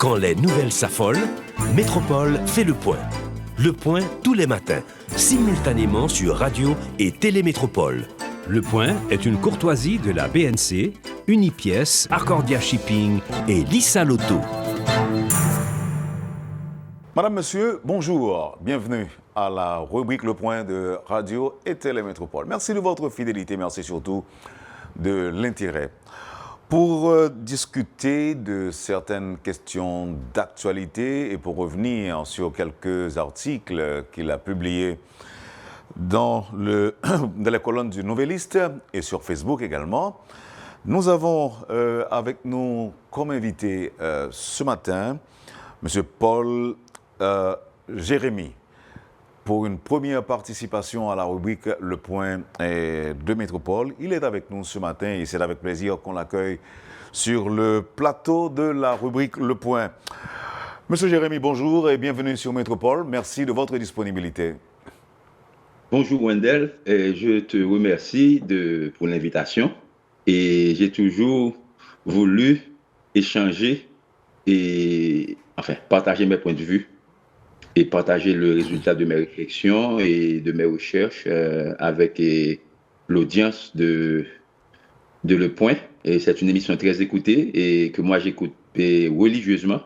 Quand les nouvelles s'affolent, Métropole fait le point. Le point tous les matins, simultanément sur Radio et Télémétropole. Le point est une courtoisie de la BNC, Unipièce, Arcordia Shipping et Lissa Lotto. Madame, Monsieur, bonjour. Bienvenue à la rubrique Le Point de Radio et Télémétropole. Merci de votre fidélité, merci surtout de l'intérêt. Pour discuter de certaines questions d'actualité et pour revenir sur quelques articles qu'il a publiés dans les colonnes du Nouvelliste et sur Facebook également, nous avons avec nous comme invité ce matin M. Paul Jérémy pour une première participation à la rubrique Le Point de Métropole. Il est avec nous ce matin et c'est avec plaisir qu'on l'accueille sur le plateau de la rubrique Le Point. Monsieur Jérémy, bonjour et bienvenue sur Métropole. Merci de votre disponibilité. Bonjour Wendell, je te remercie pour l'invitation et j'ai toujours voulu échanger et partager mes points de vue et partager le résultat de mes réflexions et de mes recherches avec l'audience de Le Point. Et c'est une émission très écoutée et que moi j'écoute religieusement.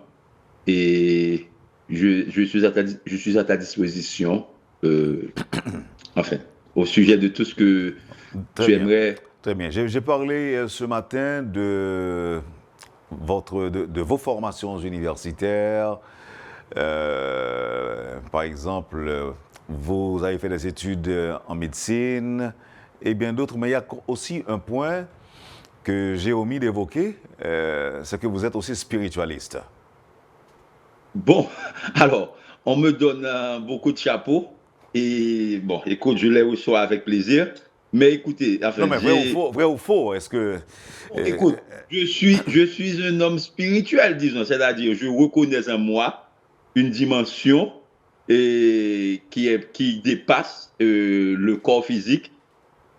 Et je suis à ta disposition, au sujet de tout ce que tu aimerais. Très bien. J'ai parlé ce matin de vos formations universitaires. Par exemple, vous avez fait des études en médecine et bien d'autres, mais il y a aussi un point que j'ai omis d'évoquer, c'est que vous êtes aussi spiritualiste. Bon, alors, on me donne beaucoup de chapeaux et bon, écoute, je les reçois avec plaisir, mais écoutez... Non, mais vrai ou faux, est-ce que... Écoute, je suis un homme spirituel, disons, c'est-à-dire je reconnais en moi une dimension qui dépasse le corps physique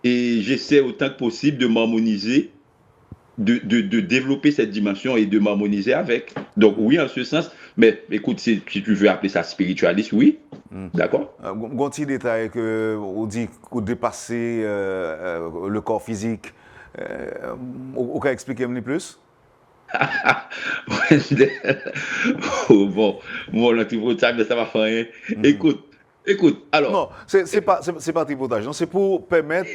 et j'essaie autant que possible de m'harmoniser, de développer cette dimension et de m'harmoniser avec. Donc oui, en ce sens, mais écoute, si tu veux appeler ça spiritualiste, oui, d'accord. Gonti détail que vous dit que vous dépassez le corps physique, vous pouvez expliquer un peu plus? Bon, le tripotage, mais ça va faire rien. Écoute, alors. Non, c'est pas tripotage, non, c'est pour permettre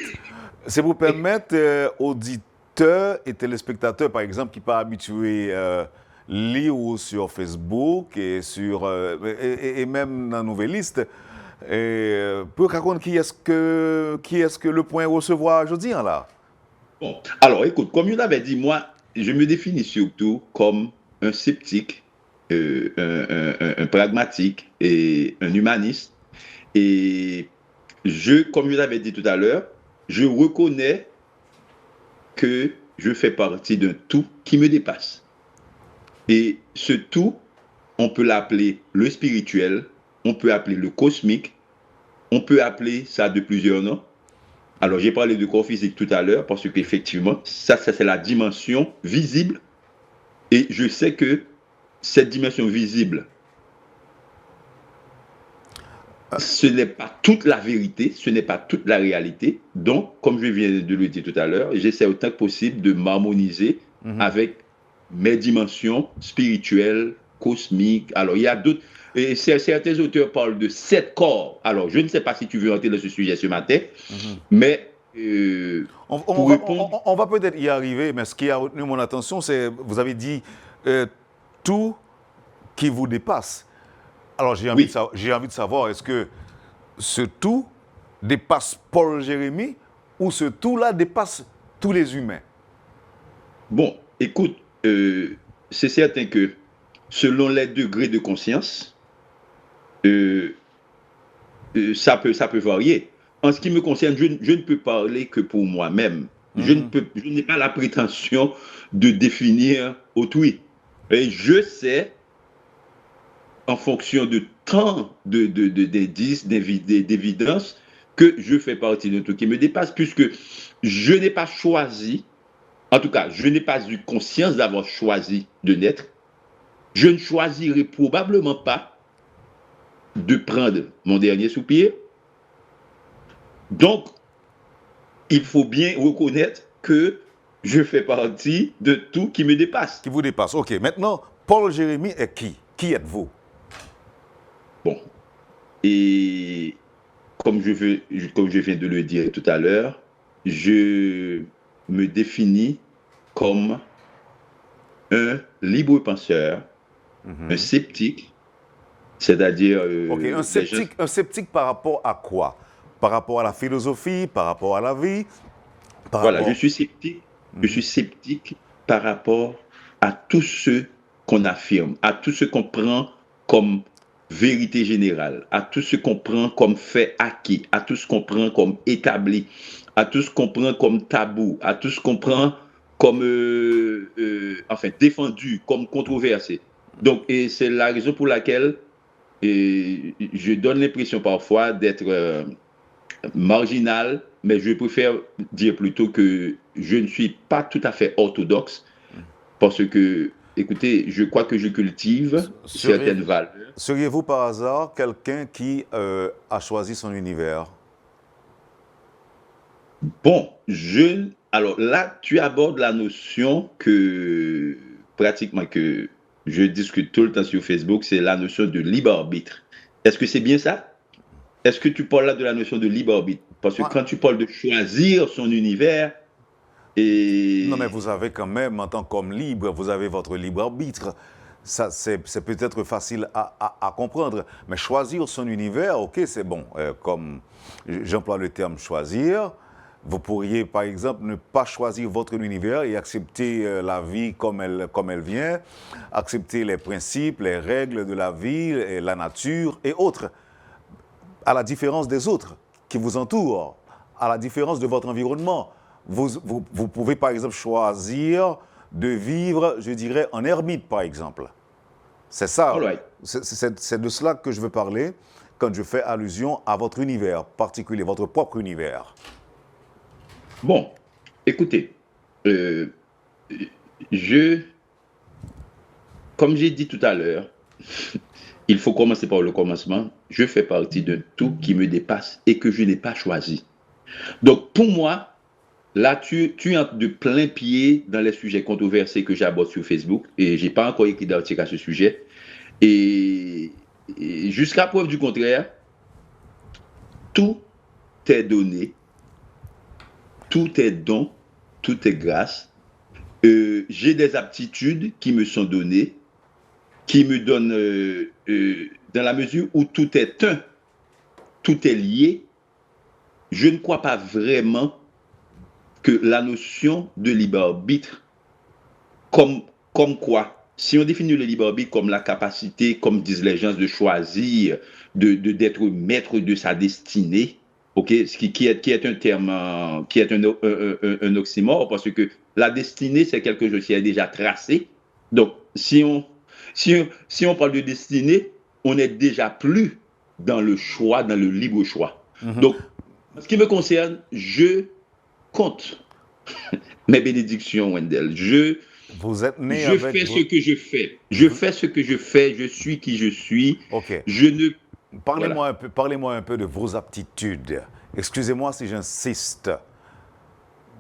auditeurs et téléspectateurs, par exemple, qui ne sont pas habitués lire sur Facebook et même dans Nouvelliste, pour raconter qui est-ce que Le Point recevoir aujourd'hui là. Bon, alors écoute, comme je l'avais dit, moi, je me définis surtout comme un sceptique, un pragmatique et un humaniste. Et comme je l'avais dit tout à l'heure, je reconnais que je fais partie d'un tout qui me dépasse. Et ce tout, on peut l'appeler le spirituel, on peut appeler le cosmique, on peut appeler ça de plusieurs noms. Alors, j'ai parlé de corps physique tout à l'heure parce qu'effectivement, ça c'est la dimension visible. Et je sais que cette dimension visible, ce n'est pas toute la vérité, ce n'est pas toute la réalité. Donc, comme je viens de le dire tout à l'heure, j'essaie autant que possible de m'harmoniser avec mes dimensions spirituelles, cosmiques. Alors, il y a d'autres... Et certains auteurs parlent de 7 corps. Alors, je ne sais pas si tu veux entrer dans ce sujet ce matin, mais... on va peut-être y arriver, mais ce qui a retenu mon attention, c'est, vous avez dit, tout qui vous dépasse. Alors, j'ai envie de savoir, est-ce que ce tout dépasse Paul Jérémy ou ce tout-là dépasse tous les humains? Bon, écoute, c'est certain que selon les degrés de conscience, ça peut varier. En ce qui me concerne, je ne peux parler que pour moi-même. Je n'ai pas la prétention de définir autrui. Et je sais, en fonction de tant d'indices, d'évidence, que je fais partie d'un tout qui me dépasse, puisque je n'ai pas choisi, en tout cas, je n'ai pas eu conscience d'avoir choisi de naître. je ne choisirai probablement pas de prendre mon dernier soupir. Donc, il faut bien reconnaître que je fais partie de tout qui me dépasse. Qui vous dépasse. OK. Maintenant, Paul Jérémy est qui? Qui êtes-vous? Bon. Et comme je viens de le dire tout à l'heure, je me définis comme un libre penseur, un sceptique, c'est-à-dire... OK. Un sceptique par rapport à quoi? Par rapport à la philosophie, par rapport à la vie? Voilà, je suis sceptique. Je suis sceptique par rapport à tout ce qu'on affirme, à tout ce qu'on prend comme vérité générale, à tout ce qu'on prend comme fait acquis, à tout ce qu'on prend comme établi, à tout ce qu'on prend comme tabou, à tout ce qu'on prend comme défendu, comme controversé. Donc, et c'est la raison pour laquelle je donne l'impression parfois d'être marginal, mais je préfère dire plutôt que je ne suis pas tout à fait orthodoxe parce que, écoutez, je crois que je cultive certaines valeurs. Seriez-vous par hasard quelqu'un qui a choisi son univers? Bon, alors là, tu abordes la notion que pratiquement que je discute tout le temps sur Facebook, c'est la notion de libre arbitre. Est-ce que c'est bien ça? Est-ce que tu parles là de la notion de libre arbitre? Parce que quand tu parles de choisir son univers, Non, mais vous avez quand même, en tant qu'homme libre, vous avez votre libre arbitre. Ça, c'est peut-être facile à comprendre. Mais choisir son univers, OK, c'est bon. Comme j'emploie le terme choisir, vous pourriez, par exemple, ne pas choisir votre univers et accepter la vie comme elle vient, accepter les principes, les règles de la vie, et la nature et autres, à la différence des autres qui vous entourent, à la différence de votre environnement. Vous pouvez, par exemple, choisir de vivre, je dirais, en ermite, par exemple. C'est ça. Right. C'est de cela que je veux parler quand je fais allusion à votre univers particulier, votre propre univers. Bon, écoutez, comme j'ai dit tout à l'heure, il faut commencer par le commencement. Je fais partie d'un tout qui me dépasse et que je n'ai pas choisi. Donc, pour moi, là, tu entres de plein pied dans les sujets controversés que j'aborde sur Facebook et je n'ai pas encore écrit d'article à ce sujet. Et jusqu'à preuve du contraire, tout est donné, tout est don, tout est grâce. J'ai des aptitudes qui me sont données, qui me donnent, dans la mesure où tout est un, tout est lié. Je ne crois pas vraiment que la notion de libre arbitre, comme quoi, si on définit le libre arbitre comme la capacité, comme disent les gens, de choisir, d'être maître de sa destinée, okay, qui est un terme, qui est un oxymore, parce que la destinée, c'est quelque chose qui est déjà tracé. Donc, si on parle de destinée, on n'est déjà plus dans le choix, dans le libre choix. Mm-hmm. Donc, en ce qui me concerne, je compte mes bénédictions, Wendell. Vous êtes né je fais ce que je fais. Je fais ce que je fais. Je suis qui je suis. OK. Parlez-moi un peu de vos aptitudes. Excusez-moi si j'insiste.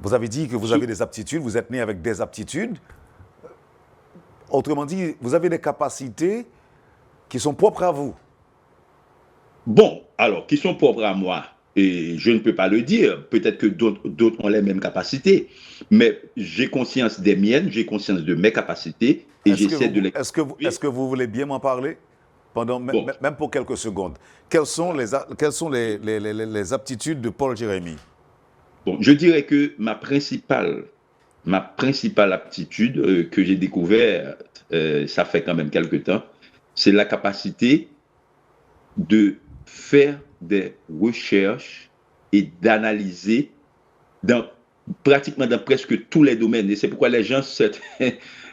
Vous avez dit que vous avez des aptitudes. Vous êtes né avec des aptitudes. Autrement dit, vous avez des capacités qui sont propres à vous. Bon, alors, qui sont propres à moi? Et je ne peux pas le dire. Peut-être que d'autres ont les mêmes capacités. Mais j'ai conscience des miennes, j'ai conscience de mes capacités et j'essaie de les... Est-ce que vous voulez bien m'en parler même pour quelques secondes? Quelles sont les aptitudes de Paul Jérémy? Bon, je dirais que ma principale aptitude que j'ai découverte, ça fait quand même quelque temps, c'est la capacité de faire des recherches et d'analyser pratiquement dans presque tous les domaines. Et c'est pourquoi les gens...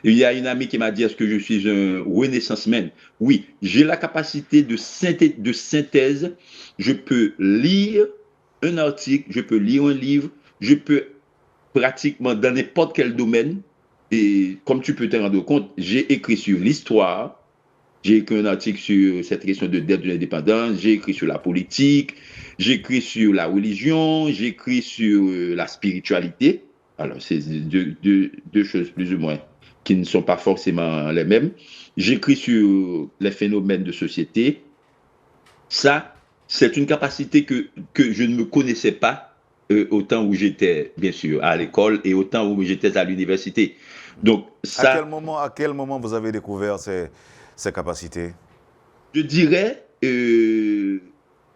Il y a une amie qui m'a dit, est-ce que je suis un renaissance man? Oui, j'ai la capacité de synthèse. Je peux lire un article, je peux lire un livre, je peux pratiquement dans n'importe quel domaine et comme tu peux te rendre compte, j'ai écrit sur l'histoire, j'ai écrit un article sur cette question de dette de l'indépendance, j'ai écrit sur la politique, j'ai écrit sur la religion, j'ai écrit sur la spiritualité. Alors, c'est deux choses plus ou moins qui ne sont pas forcément les mêmes. J'écris sur les phénomènes de société. Ça, c'est une capacité que je ne me connaissais pas au temps où j'étais, bien sûr, à l'école et au temps où j'étais à l'université. Donc, ça, À quel moment vous avez découvert ces capacités? je dirais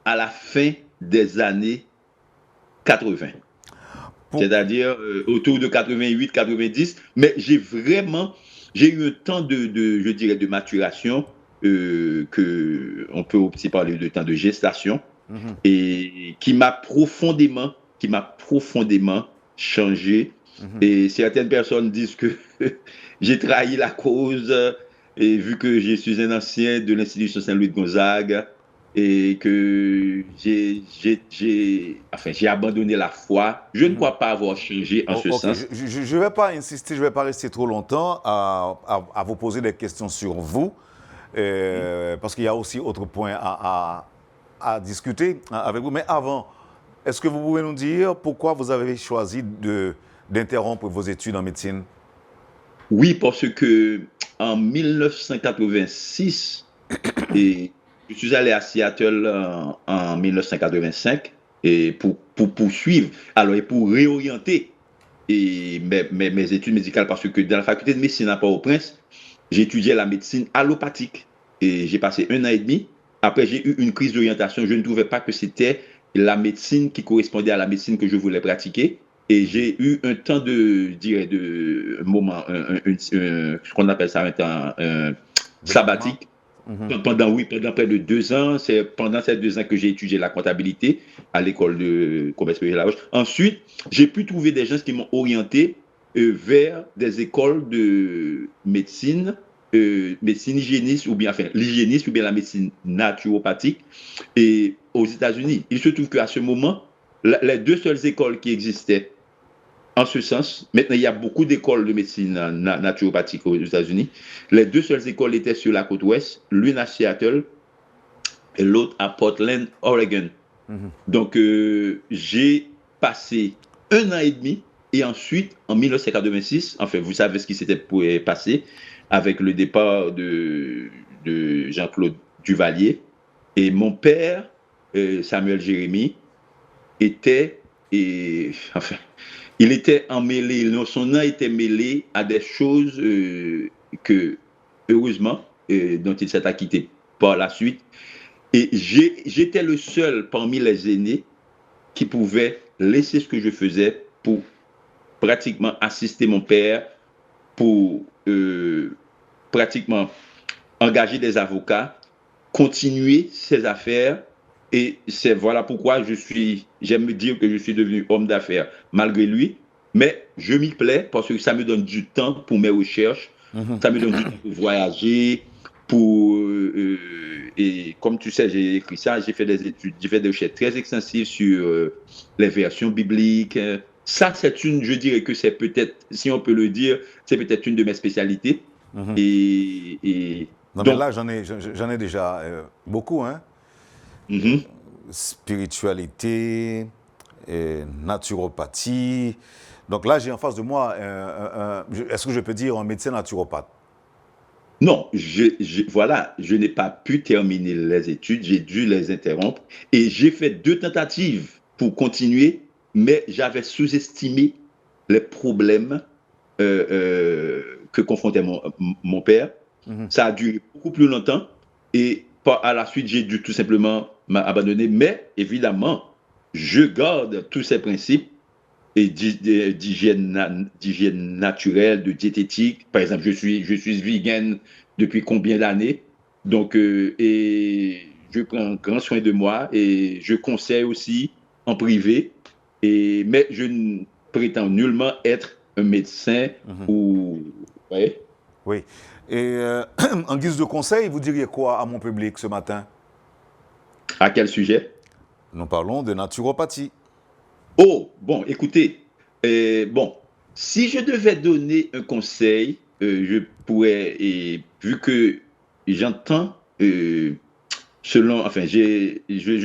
à la fin des années 80. C'est-à-dire autour de 88, 90. Mais j'ai eu un temps je dirais, de maturation, on peut aussi parler de temps de gestation, et qui m'a profondément changé. Et certaines personnes disent que j'ai trahi la cause, et vu que je suis un ancien de l'Institution Saint-Louis de Gonzague, et que j'ai abandonné la foi. Je ne crois pas avoir changé en ce sens. Je ne vais pas insister, je ne vais pas rester trop longtemps à vous poser des questions sur vous, parce qu'il y a aussi autre points à discuter avec vous. Mais avant, est-ce que vous pouvez nous dire pourquoi vous avez choisi d'interrompre vos études en médecine? Oui, parce que en 1986, et je suis allé à Seattle en 1985 et pour poursuivre, alors et pour réorienter mes études médicales, parce que dans la faculté de médecine à Port-au-Prince, j'étudiais la médecine allopathique et j'ai passé 1 an et demi. Après, j'ai eu une crise d'orientation. Je ne trouvais pas que c'était la médecine qui correspondait à la médecine que je voulais pratiquer. Et j'ai eu un temps de moment, ce qu'on appelle ça un sabbatique. Pendant près de 2 ans. C'est pendant ces 2 ans que j'ai étudié la comptabilité à l'école de commerce de La Roche. Ensuite, j'ai pu trouver des gens qui m'ont orienté vers des écoles de médecine, médecine hygiéniste, ou bien l'hygiéniste, ou bien la médecine naturopathique, et aux États-Unis. Il se trouve qu'à ce moment, les 2 seules écoles qui existaient en ce sens, maintenant il y a beaucoup d'écoles de médecine naturopathique aux États-Unis. Les 2 seules écoles étaient sur la côte ouest, l'une à Seattle et l'autre à Portland, Oregon. Donc j'ai passé 1 an et demi, et ensuite en 1986, enfin vous savez ce qui s'était passé avec le départ de Jean-Claude Duvalier, et mon père, Samuel Jérémy, était il était emmêlé, son nom était mêlé à des choses que, heureusement, dont il s'est acquitté par la suite. Et j'étais le seul parmi les aînés qui pouvait laisser ce que je faisais pour pratiquement assister mon père, pour pratiquement engager des avocats, continuer ses affaires. Et voilà pourquoi j'aime me dire que je suis devenu homme d'affaires malgré lui, mais je m'y plais parce que ça me donne du temps pour mes recherches, ça me donne du temps pour voyager, et comme tu sais, j'ai écrit ça, j'ai fait des études, j'ai fait des recherches très extensives sur les versions bibliques. Ça, je dirais que c'est peut-être, si on peut le dire, c'est peut-être une de mes spécialités. Non, donc, mais là, j'en ai déjà beaucoup, hein. Spiritualité, naturopathie. Donc là, j'ai en face de moi, est-ce que je peux dire un médecin naturopathe? Non, voilà, je n'ai pas pu terminer les études, j'ai dû les interrompre et j'ai fait 2 tentatives pour continuer, mais j'avais sous-estimé les problèmes que confrontait mon père. Ça a duré beaucoup plus longtemps et à la suite, j'ai dû tout simplement m'abandonner. Mais évidemment, je garde tous ces principes d'hygiène naturelle, de diététique. Par exemple, je suis vegan depuis combien d'années. Donc, et je prends grand soin de moi et je conseille aussi en privé. Mais je ne prétends nullement être un médecin ou... Ouais. Oui. Et en guise de conseil, vous diriez quoi à mon public ce matin? À quel sujet? Nous parlons de naturopathie. Oh, bon, écoutez, bon, si je devais donner un conseil, je pourrais, et vu que j'entends, je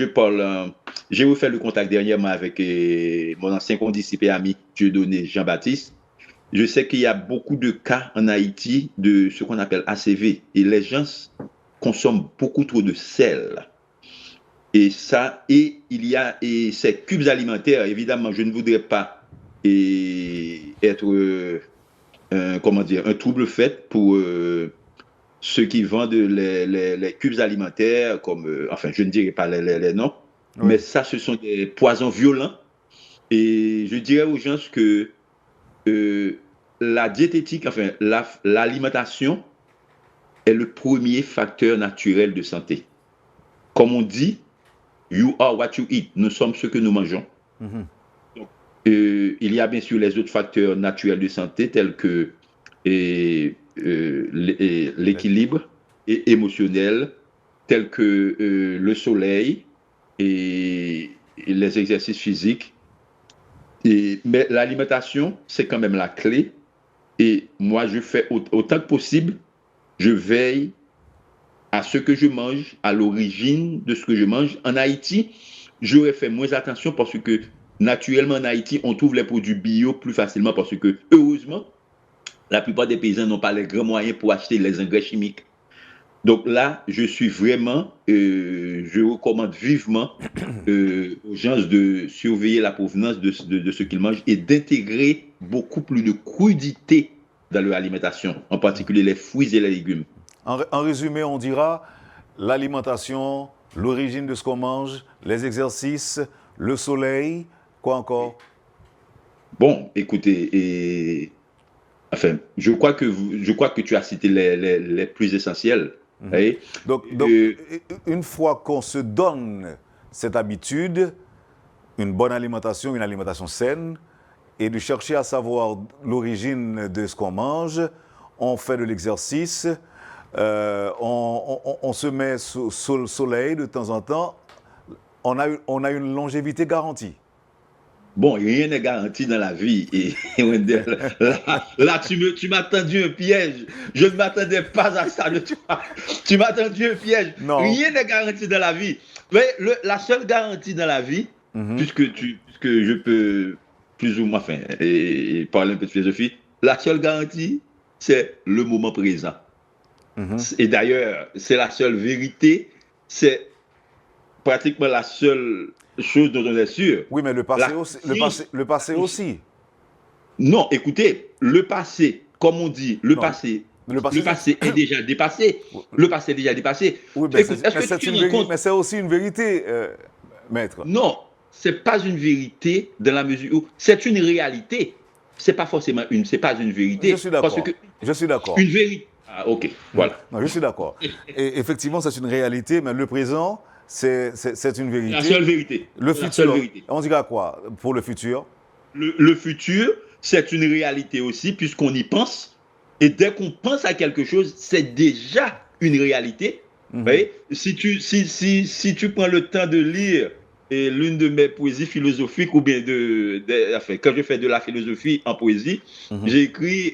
parle, j'ai refait le contact dernièrement avec mon ancien condisciple et ami Dieudonné Jean-Baptiste. Je sais qu'il y a beaucoup de cas en Haïti de ce qu'on appelle ACV et les gens consomment beaucoup trop de sel. Et il y a ces cubes alimentaires, évidemment, je ne voudrais pas être un trouble fait pour ceux qui vendent les cubes alimentaires, je ne dirais pas les noms, oui. Mais ça, ce sont des poisons violents. Et je dirais aux gens que la diététique, l'alimentation est le premier facteur naturel de santé. Comme on dit, you are what you eat. Nous sommes ce que nous mangeons. Mm-hmm. Donc, il y a bien sûr les autres facteurs naturels de santé tels que l'équilibre émotionnel, tels que le soleil et les exercices physiques. Mais l'alimentation, c'est quand même la clé. Et moi, je fais autant que possible, je veille à ce que je mange, à l'origine de ce que je mange. En Haïti, j'aurais fait moins attention parce que naturellement en Haïti, on trouve les produits bio plus facilement parce que, heureusement, la plupart des paysans n'ont pas les grands moyens pour acheter les engrais chimiques. Donc là, je suis vraiment, je recommande vivement aux gens de surveiller la provenance de ce qu'ils mangent et d'intégrer beaucoup plus de crudité dans leur alimentation, en particulier les fruits et les légumes. En résumé, on dira l'alimentation, l'origine de ce qu'on mange, les exercices, le soleil, quoi encore? Bon, écoutez, je crois que tu as cité les plus essentiels. Mmh. Donc, une fois qu'on se donne cette habitude, une bonne alimentation, une alimentation saine, et de chercher à savoir l'origine de ce qu'on mange, on fait de l'exercice, on se met sous le soleil de temps en temps, on a une longévité garantie. Bon, rien n'est garanti dans la vie. Et là, tu m'as tendu un piège. Je ne m'attendais pas à ça de toi. Tu m'as tendu un piège. Non. Rien n'est garanti dans la vie. Mais la seule garantie dans la vie, puisque je peux plus ou moins parler un peu de philosophie, la seule garantie, c'est le moment présent. Et d'ailleurs, c'est la seule vérité. C'est pratiquement la seule chose dont on est sûr. Oui, mais le passé aussi. Non, écoutez, le passé, comme on dit, le passé est déjà dépassé. Le passé est déjà dépassé. Oui, mais c'est aussi une vérité, maître. Non, c'est pas une vérité dans la mesure où c'est une réalité. C'est pas forcément c'est pas une vérité. Je suis d'accord. Je suis d'accord. Une vérité. Ah, ok, voilà. Non, je suis d'accord. Et effectivement, c'est une réalité, mais le présent, c'est une vérité. La seule vérité. Le futur, on dira quoi pour le futur? Le futur, c'est une réalité aussi, puisqu'on y pense. Et dès qu'on pense à quelque chose, c'est déjà une réalité. Vous voyez? Si tu prends le temps de lire l'une de mes poésies philosophiques, ou bien quand je fais de la philosophie en poésie, j'ai écrit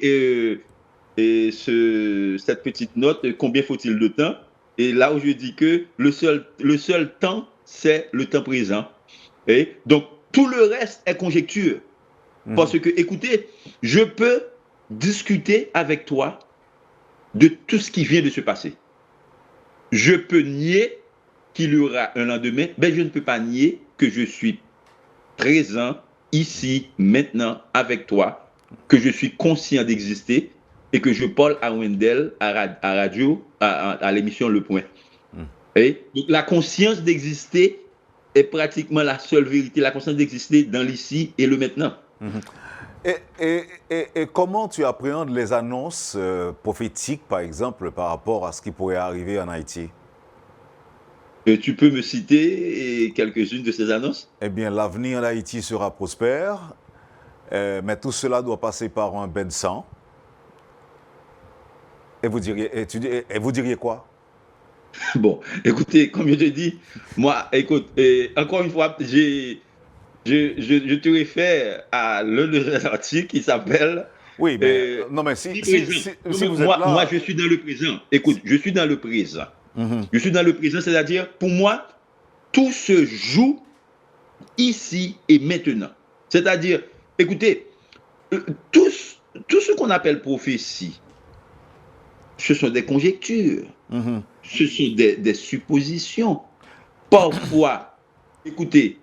cette petite note, combien faut-il de temps? Et là où je dis que le seul temps, c'est le temps présent. Et donc, tout le reste est conjecture. Parce que, écoutez, je peux discuter avec toi de tout ce qui vient de se passer. Je peux nier qu'il y aura un lendemain, mais je ne peux pas nier que je suis présent, ici, maintenant, avec toi, que je suis conscient d'exister et que je parle à Wendell, à radio, à l'émission Le Point. Et donc, la conscience d'exister est pratiquement la seule vérité, la conscience d'exister dans l'ici et le maintenant. Et comment tu appréhendes les annonces prophétiques, par exemple, par rapport à ce qui pourrait arriver en Haïti? Tu peux me citer quelques-unes de ces annonces? Eh bien, l'avenir d'Haïti sera prospère, mais tout cela doit passer par un bain de sang. Et vous diriez quoi? Bon, écoutez, comme je te dis, moi, écoute, encore une fois, je te réfère à l'un de ces articles qui s'appelle Oui, mais non, mais si vous êtes là. Moi, je suis dans le présent. Écoute, je suis dans le présent. Je suis dans le présent, c'est-à-dire, pour moi, tout se joue ici et maintenant. C'est-à-dire, écoutez, tout ce qu'on appelle prophétie, ce sont des conjectures, ce sont des suppositions. Parfois, écoutez,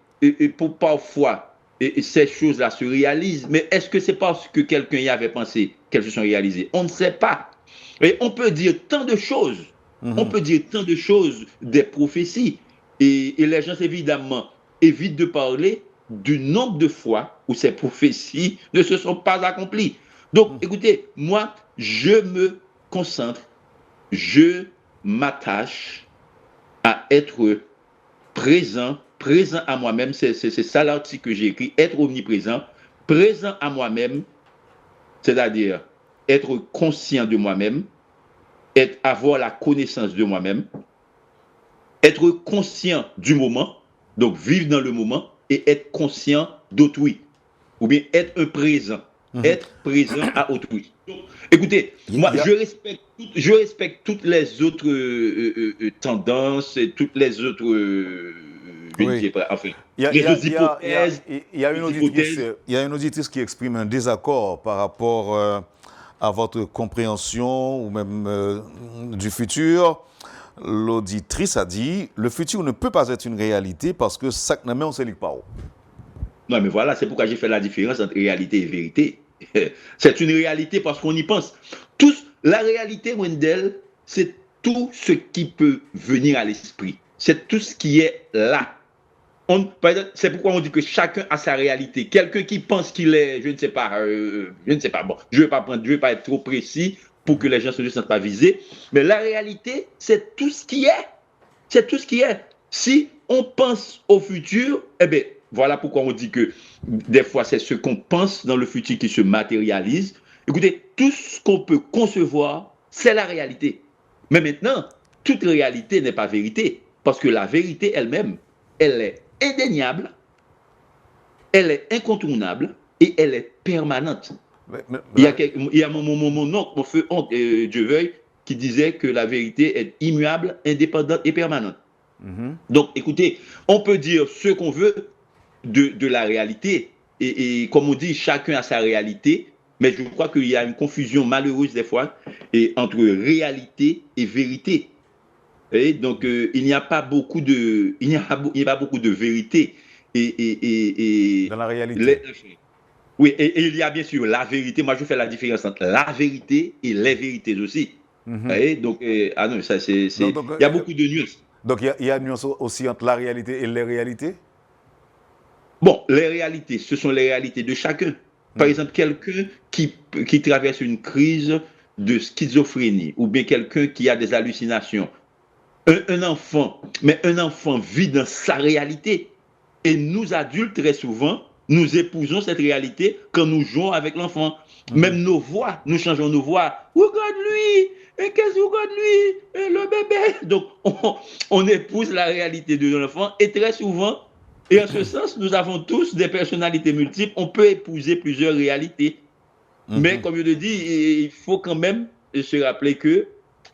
parfois, ces choses-là se réalisent, mais est-ce que c'est parce que quelqu'un y avait pensé qu'elles se sont réalisées? On ne sait pas. Et on peut dire tant de choses. On peut dire tant de choses des prophéties. Et les gens, évidemment, évitent de parler du nombre de fois où ces prophéties ne se sont pas accomplies. Donc, écoutez, moi, je me concentre, je m'attache à être présent à moi-même. C'est ça l'article que j'ai écrit, être omniprésent, présent à moi-même, c'est-à-dire être conscient de moi-même, avoir la connaissance de moi-même, être conscient du moment, donc vivre dans le moment, et être conscient d'autrui, ou bien être un présent, être présent à autrui. Donc, écoutez, moi, je respecte toutes les autres tendances, et toutes les autres, il y a une auditrice qui exprime un désaccord par rapport à votre compréhension ou même du futur. L'auditrice a dit le futur ne peut pas être une réalité parce que ça ne on se lit pas. Non, mais voilà, c'est pourquoi j'ai fait la différence entre réalité et vérité. C'est une réalité parce qu'on y pense. La réalité, Wendell, c'est tout ce qui peut venir à l'esprit. C'est tout ce qui est là. C'est pourquoi on dit que chacun a sa réalité. Quelqu'un qui pense qu'il est, je ne sais pas, bon, je ne vais pas être trop précis pour que les gens ne se sentent pas visés, mais la réalité, c'est tout ce qui est. C'est tout ce qui est. Si on pense au futur, eh bien, voilà pourquoi on dit que des fois, c'est ce qu'on pense dans le futur qui se matérialise. Écoutez, tout ce qu'on peut concevoir, c'est la réalité. Mais maintenant, toute réalité n'est pas vérité, parce que la vérité elle-même, elle est indéniable, elle est incontournable et elle est permanente. Il y a mon oncle, mon feu oncle Dieu veuille, qui disait que la vérité est immuable, indépendante et permanente. Donc, écoutez, on peut dire ce qu'on veut de la réalité. Et comme on dit, chacun a sa réalité, mais je crois qu'il y a une confusion malheureuse des fois entre réalité et vérité. Et donc, il n'y a pas beaucoup de vérité. Dans la réalité. Oui, et il y a bien sûr la vérité. Moi, je fais la différence entre la vérité et les vérités aussi. Donc, non, ça, il y a beaucoup de nuances. Donc, il y a une nuance aussi entre la réalité et les réalités? Bon, les réalités, ce sont les réalités de chacun. Par exemple, quelqu'un qui traverse une crise de schizophrénie ou bien quelqu'un qui a des hallucinations. Un enfant vit dans sa réalité. Et nous, adultes, très souvent, nous épousons cette réalité quand nous jouons avec l'enfant. Même nos voix, nous changeons nos voix. Regarde-lui, et qu'est-ce que regarde-lui, le bébé. Donc, on épouse la réalité de l'enfant. Et très souvent, et en ce sens, nous avons tous des personnalités multiples. On peut épouser plusieurs réalités. Mais comme je le dis, il faut quand même se rappeler qu'il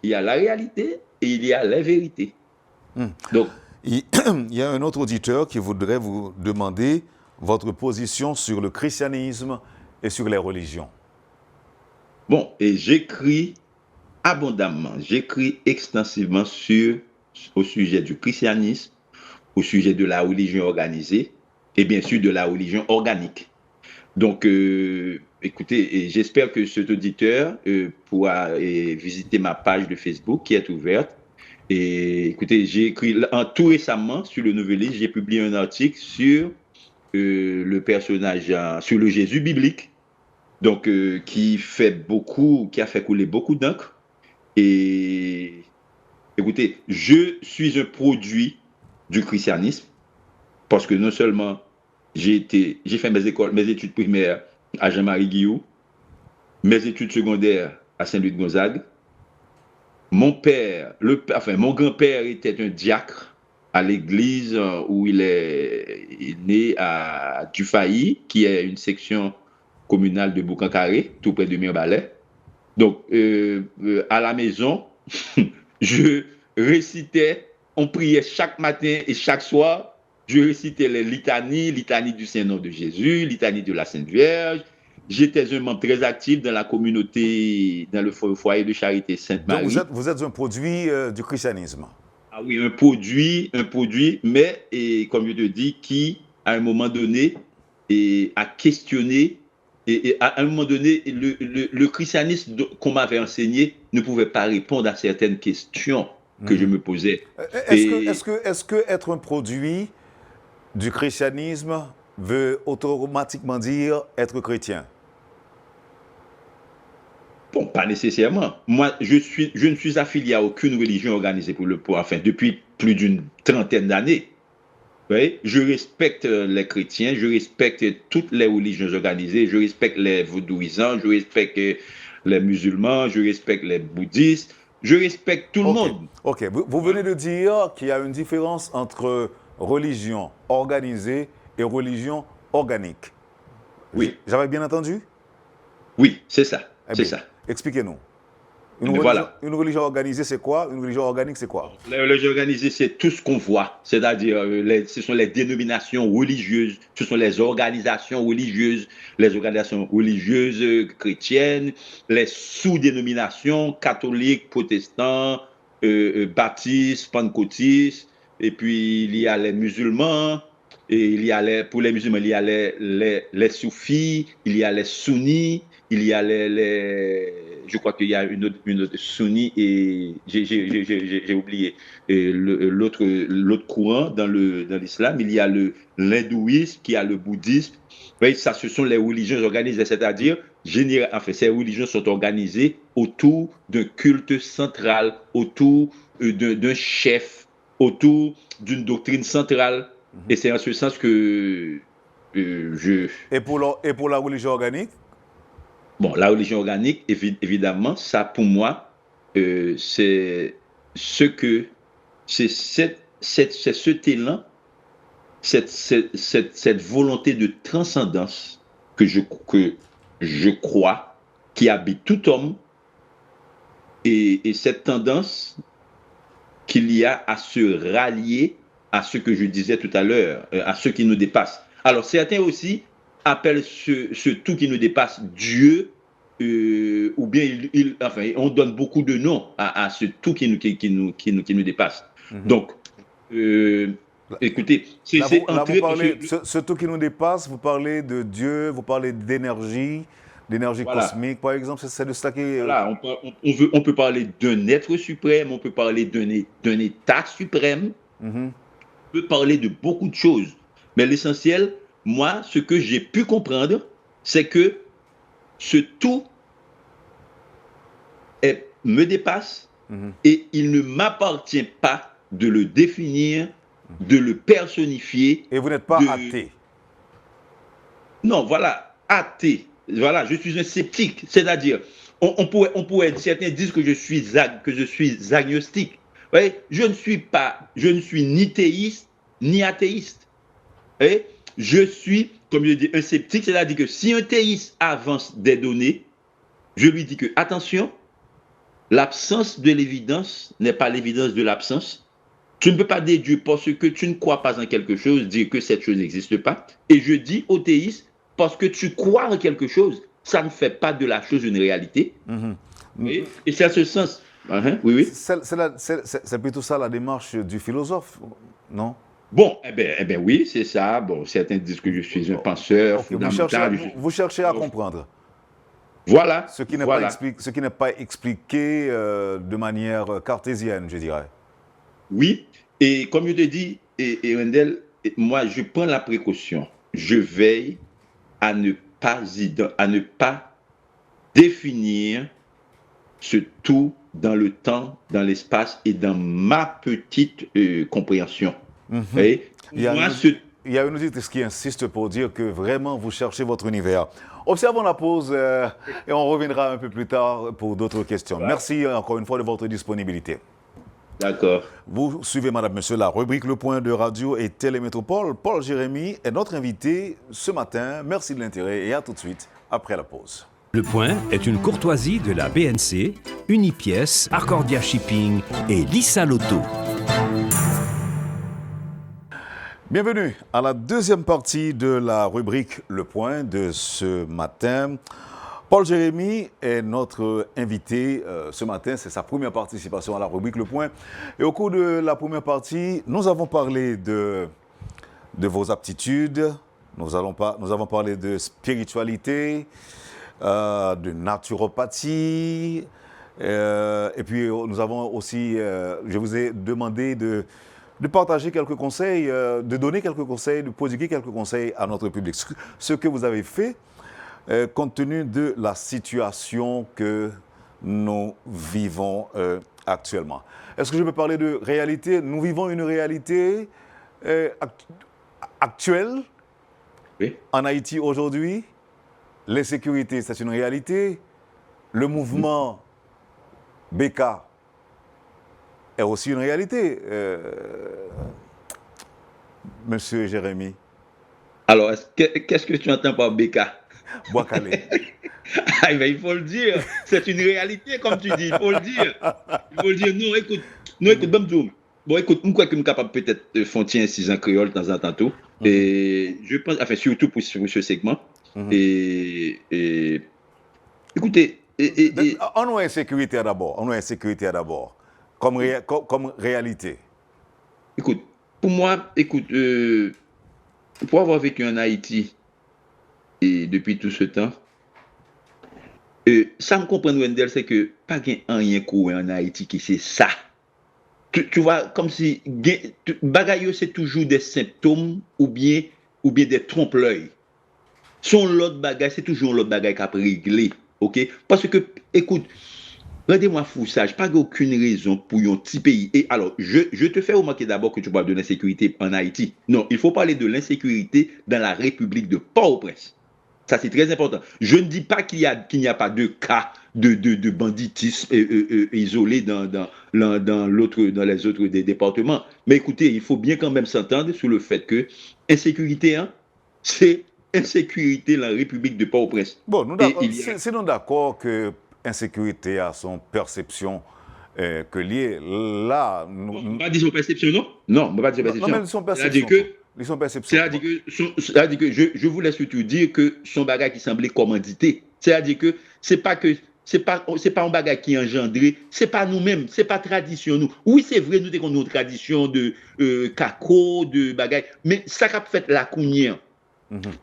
y a la réalité et il y a la vérité. Donc, il y a un autre auditeur qui voudrait vous demander votre position sur le christianisme et sur les religions. Bon, et j'écris abondamment, j'écris extensivement au sujet du christianisme, au sujet de la religion organisée et bien sûr de la religion organique. Donc, écoutez, j'espère que cet auditeur pourra visiter ma page de Facebook qui est ouverte. Et écoutez, j'ai écrit tout récemment sur le Nouvelliste, j'ai publié un article sur le personnage, sur le Jésus biblique, donc qui a fait couler beaucoup d'encre. Et écoutez, je suis un produit du christianisme parce que non seulement j'ai fait mes études primaires à Jean-Marie Guillou, mes études secondaires à Saint-Louis-de-Gonzague. Mon grand-père était un diacre à l'église où il est né à Dufay, qui est une section communale de Boucan-Carré, tout près de Mirbalet. Donc, à la maison, je récitais, on priait chaque matin et chaque soir, je récitais les litanies du Saint-Nom de Jésus, litanie de la Sainte Vierge. J'étais un membre très actif dans la communauté, dans le foyer de charité Sainte-Marie. Donc vous êtes un produit du christianisme. Ah oui, un produit, mais, et, comme je te dis, qui, à un moment donné, a questionné, et à un moment donné, le christianisme qu'on m'avait enseigné ne pouvait pas répondre à certaines questions que je me posais. Est-ce que être un produit du christianisme veut automatiquement dire être chrétien? Bon, pas nécessairement. Moi, je ne suis affilié à aucune religion organisée depuis plus d'une trentaine d'années. Oui, je respecte les chrétiens, je respecte toutes les religions organisées, je respecte les vaudouisants, je respecte les musulmans, je respecte les bouddhistes, je respecte tout le monde. Ok, vous venez de dire qu'il y a une différence entre religion organisée et religion organique. Oui. J'avais bien entendu? Oui, c'est ça. C'est ça. Expliquez-nous. Une religion organisée, c'est quoi? Une religion organique, c'est quoi? La religion organisée, c'est tout ce qu'on voit. C'est-à-dire, ce sont les dénominations religieuses, ce sont les organisations religieuses chrétiennes, les sous-dénominations catholiques, protestants, baptistes, pentecôtistes, et puis il y a les musulmans, et pour les musulmans, il y a les soufis, il y a les sunnis, il y a je crois qu'il y a une autre sunni et j'ai oublié l'autre courant dans l'islam. Il y a l'hindouisme, qui a le bouddhisme. Oui, ça, ce sont les religions organisées, c'est-à-dire ces religions sont organisées autour d'un culte central, autour d'un chef, autour d'une doctrine centrale. Et c'est en ce sens que Et pour la religion organique? Bon, la religion organique, évidemment, ça pour moi, c'est cet élan, cette volonté de transcendance que je crois qui habite tout homme, et cette tendance qu'il y a à se rallier à ce que je disais tout à l'heure, à ce qui nous dépasse. Alors certains aussi appelle ce tout qui nous dépasse Dieu, ou bien on donne beaucoup de noms à ce tout qui nous dépasse. Donc, écoutez, ce tout qui nous dépasse, vous parlez de Dieu, vous parlez d'énergie cosmique, par exemple, c'est de cela qui est... Voilà, on peut parler d'un être suprême, on peut parler d'un état suprême, on peut parler de beaucoup de choses. Mais l'essentiel, moi, ce que j'ai pu comprendre, c'est que ce tout me dépasse et il ne m'appartient pas de le définir, de le personnifier. Et vous n'êtes pas athée? Non, voilà, athée. Voilà, je suis un sceptique. C'est-à-dire, certains disent que je suis agnostique. Oui, je ne suis ni théiste, ni athéiste. Et je suis, comme je dis, un sceptique, c'est-à-dire que si un théiste avance des données, je lui dis que, attention, l'absence de l'évidence n'est pas l'évidence de l'absence. Tu ne peux pas déduire parce que tu ne crois pas en quelque chose, dire que cette chose n'existe pas. Et je dis au théiste, parce que tu crois en quelque chose, ça ne fait pas de la chose une réalité. Et c'est à ce sens. Oui. C'est plutôt ça la démarche du philosophe, non? Bon, eh ben oui, c'est ça. Bon, certains disent que je suis un penseur fondamental. Vous cherchez à comprendre. Voilà. Ce qui n'est pas expliqué de manière cartésienne, je dirais. Oui, et comme je te dis, et Wendell, moi, je prends la précaution. Je veille à ne pas définir ce tout dans le temps, dans l'espace et dans ma petite compréhension. Il y a une auditrice qui insiste pour dire que vraiment vous cherchez votre univers. Observons la pause et on reviendra un peu plus tard pour d'autres questions. Merci encore une fois de votre disponibilité. D'accord. Vous suivez, madame, monsieur, la rubrique Le Point de Radio et Télémétropole. Paul Jérémy est notre invité ce matin. Merci de l'intérêt et à tout de suite après la pause. Le Point est une courtoisie de la BNC, Unipièce, Arcordia Shipping et Lissa Loto. Bienvenue à la deuxième partie de la rubrique Le Point de ce matin. Paul Jérémy est notre invité ce matin. C'est sa première participation à la rubrique Le Point. Et au cours de la première partie, nous avons parlé de vos aptitudes, nous avons parlé de spiritualité, de naturopathie. Et puis, nous avons aussi, je vous ai demandé de partager quelques conseils, de donner quelques conseils, de prodiguer quelques conseils à notre public. Ce que vous avez fait, compte tenu de la situation que nous vivons actuellement. Est-ce que je peux parler de réalité? Nous vivons une réalité actuelle en Haïti aujourd'hui. L'insécurité, c'est une réalité. Le mouvement BK est aussi une réalité, Monsieur Jérémy. Alors, qu'est-ce que tu entends par BK? Bois-Calais. Ah, ben, il faut le dire. C'est une réalité, comme tu dis. Il faut le dire. Il faut le dire. Non, écoute, bon, écoute, moi, je suis capable peut-être de faire un 6 ans créole de temps en temps tout. Et je pense, enfin, surtout pour ce segment. Et écoutez. On a insécurité d'abord. Comme réalité. Écoute, pour moi, pour avoir vécu en Haïti et depuis tout ce temps, ça me comprend, Wendell, c'est que pas rien courir en Haïti qui c'est ça. Tu vois, comme si bagaille c'est toujours des symptômes ou bien des trompe-l'œil. Son l'autre bagaille, c'est toujours l'autre bagaille qui a réglé, ok? Parce que, écoute, rendez-moi fou ça, je n'ai pas aucune raison pour un petit pays. Et alors, je te fais remarquer d'abord que tu parles de l'insécurité en Haïti. Non, il faut parler de l'insécurité dans la République de Port-au-Prince. Ça, c'est très important. Je ne dis pas qu'il n'y a pas de cas de banditisme isolé dans les autres départements. Mais écoutez, il faut bien quand même s'entendre sur le fait que insécurité, c'est insécurité dans la République de Port-au-Prince. Bon, c'est nous d'accord que l'insécurité a son perception que liée. Là, on ne va pas dire son perception, non? Non, on ne va pas dire perception. Non, mais son perception. C'est-à-dire que je voulais surtout dire que son bagage qui semblait commandité. C'est-à-dire que c'est pas un bagage qui est engendré, c'est pas nous-mêmes, c'est pas tradition nous. Oui, c'est vrai, nous avons une tradition de caco, de bagage, mais ça a fait la counière.